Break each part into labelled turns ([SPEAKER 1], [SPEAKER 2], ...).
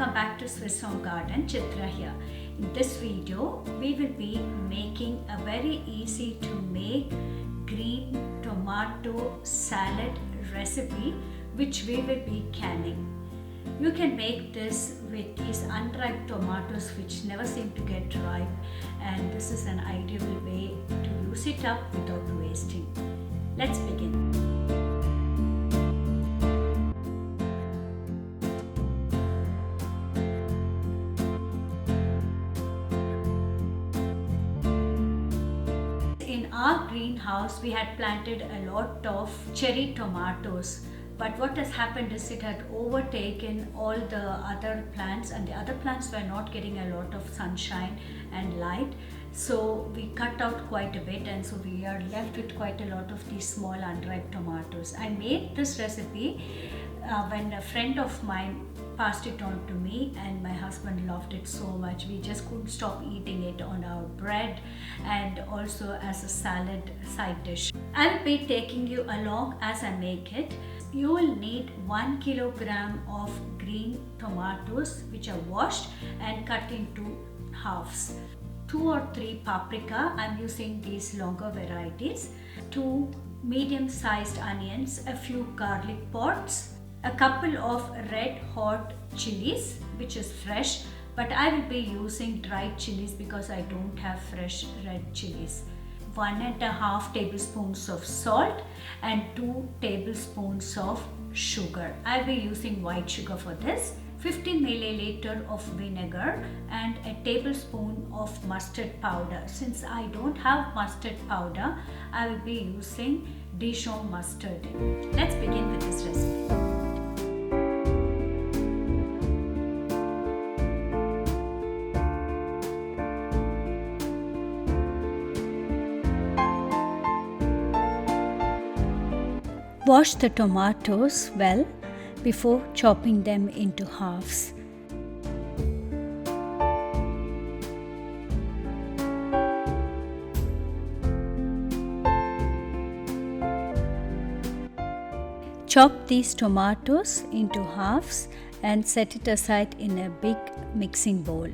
[SPEAKER 1] Welcome back to Swiss Home Garden. Chitra here. In this video, we will be making a very easy to make green tomato salad recipe which we will be canning. You can make this with these unripe tomatoes which never seem to get ripe, and this is an ideal way to use it up without wasting. Let's begin. In our greenhouse, we had planted a lot of cherry tomatoes, but what has happened is it had overtaken all the other plants, and the other plants were not getting a lot of sunshine and light. So we cut out quite a bit, and so we are left with quite a lot of these small unripe tomatoes. I made this recipe when a friend of mine passed it on to me, and my husband loved it so much. We just couldn't stop eating it on our bread and also as a salad side dish. I'll be taking you along as I make it. You will need 1 kilogram of green tomatoes which are washed and cut into halves. 2 or 3 paprika, I'm using these longer varieties. 2 medium-sized onions, a few garlic pods, a couple of red hot chilies which is fresh, but I will be using dried chilies because I don't have fresh red chilies. 1.5 tablespoons of salt and 2 tablespoons of sugar. I'll be using white sugar for this. 50 milliliter of vinegar and a tablespoon of mustard powder. Since I don't have mustard powder, I will be using Dijon mustard. Let's begin with this recipe. Wash the tomatoes well before chopping them into halves. Chop these tomatoes into halves and set it aside in a big mixing bowl.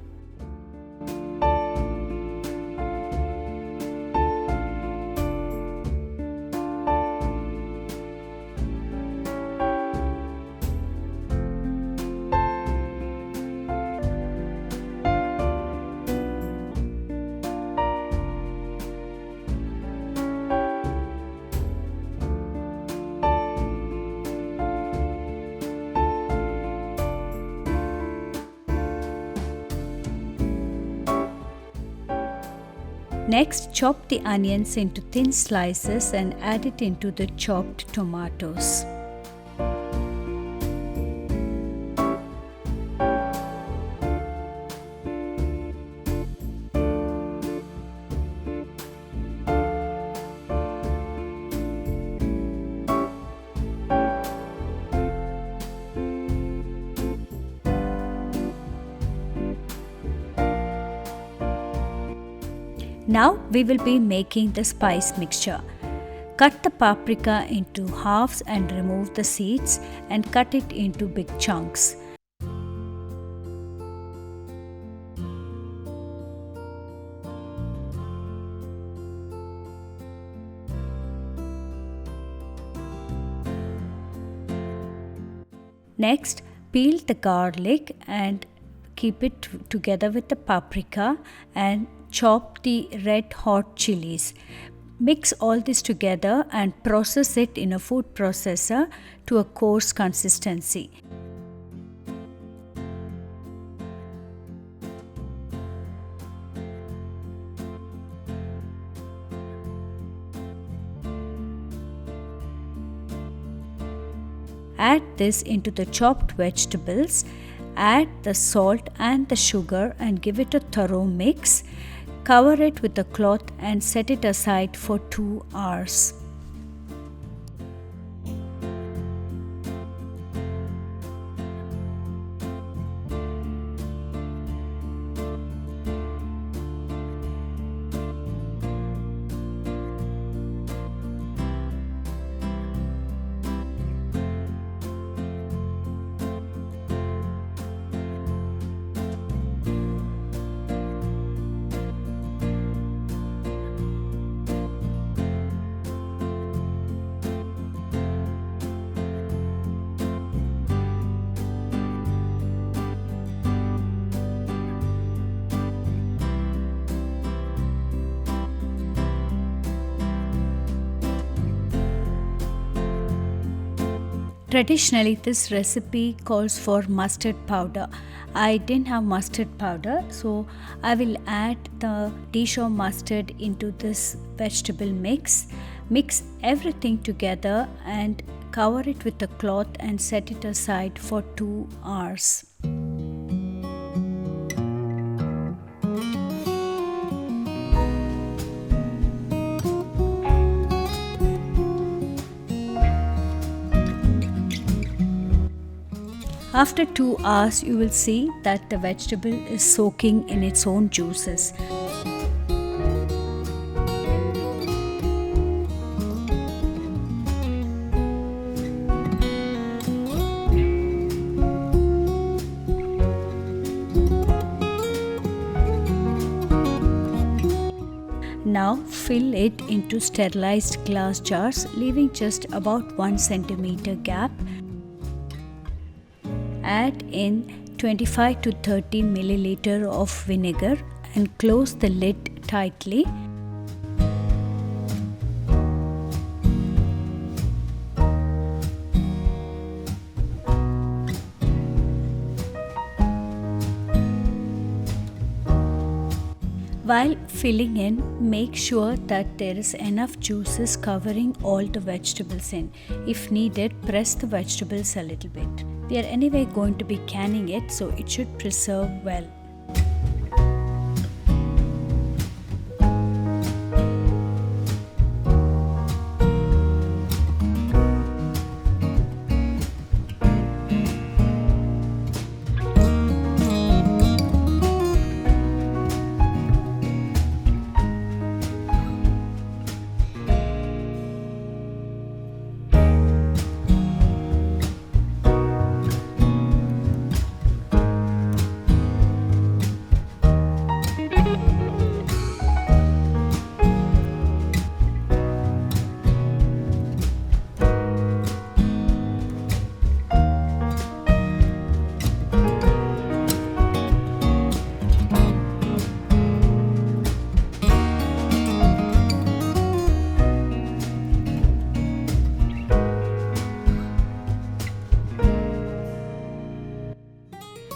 [SPEAKER 1] Next, chop the onions into thin slices and add it into the chopped tomatoes. Now we will be making the spice mixture. Cut the paprika into halves and remove the seeds and cut it into big chunks. Next, peel the garlic and keep it together with the paprika and chop the red hot chilies. Mix all this together and process it in a food processor to a coarse consistency. Add this into the chopped vegetables. Add the salt and the sugar and give it a thorough mix. Cover it with a cloth and set it aside for 2 hours. Traditionally, this recipe calls for mustard powder. I didn't have mustard powder, so I will add the Dijon mustard into this vegetable mix. Mix everything together and cover it with a cloth and set it aside for 2 hours. After 2 hours, you will see that the vegetable is soaking in its own juices. Now fill it into sterilized glass jars, leaving just about 1 centimeter gap. Add in 25 to 30 milliliter of vinegar and close the lid tightly. While filling in, make sure that there is enough juices covering all the vegetables in. If needed, press the vegetables a little bit. We are anyway going to be canning it, so it should preserve well.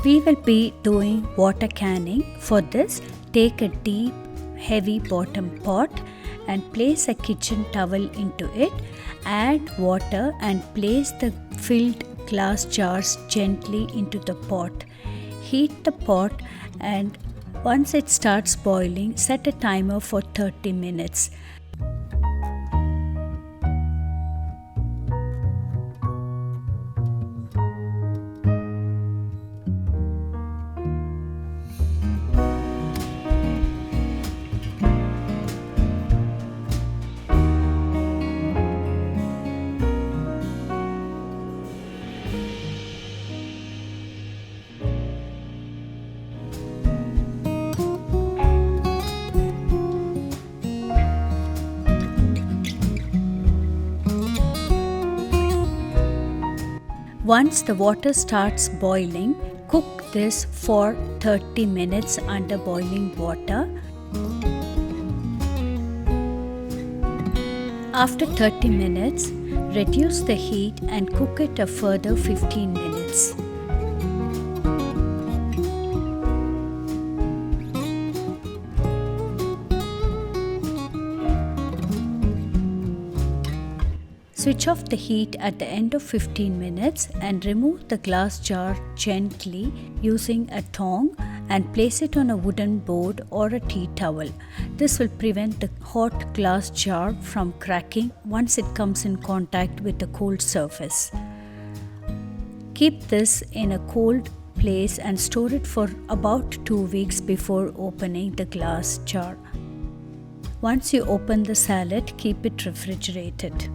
[SPEAKER 1] We will be doing water canning. For this, take a deep, heavy bottom pot and place a kitchen towel into it. Add water and place the filled glass jars gently into the pot. Heat the pot and once it starts boiling, set a timer for 30 minutes. Once the water starts boiling, cook this for 30 minutes under boiling water. After 30 minutes, reduce the heat and cook it a further 15 minutes. Switch off the heat at the end of 15 minutes and remove the glass jar gently using a tongs and place it on a wooden board or a tea towel. This will prevent the hot glass jar from cracking once it comes in contact with a cold surface. Keep this in a cold place and store it for about 2 weeks before opening the glass jar. Once you open the salad, keep it refrigerated.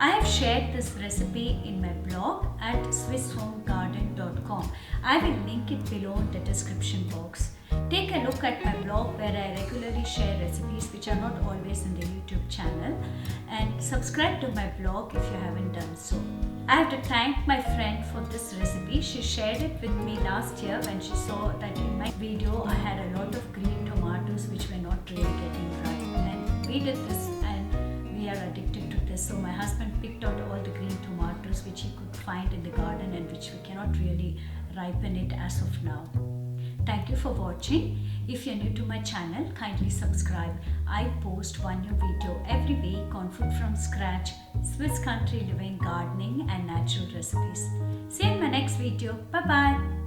[SPEAKER 1] I have shared this recipe in my blog at swisshomegarden.com. I will link it below in the description box. Take a look at my blog where I regularly share recipes which are not always in the YouTube channel, and subscribe to my blog if you haven't done so. I have to thank my friend for this recipe. She shared it with me last year when she saw that in my video I had a lot of green tomatoes which were not really getting ripe, and we did this and we are addicted to this. So my husband picked out all the green tomatoes which he could find in the garden and which we cannot really ripen it as of now. Thank you for watching. If you're new to my channel, kindly subscribe. I post one new video every week on food from scratch, Swiss country living, gardening and natural recipes. See you in my next video. Bye bye.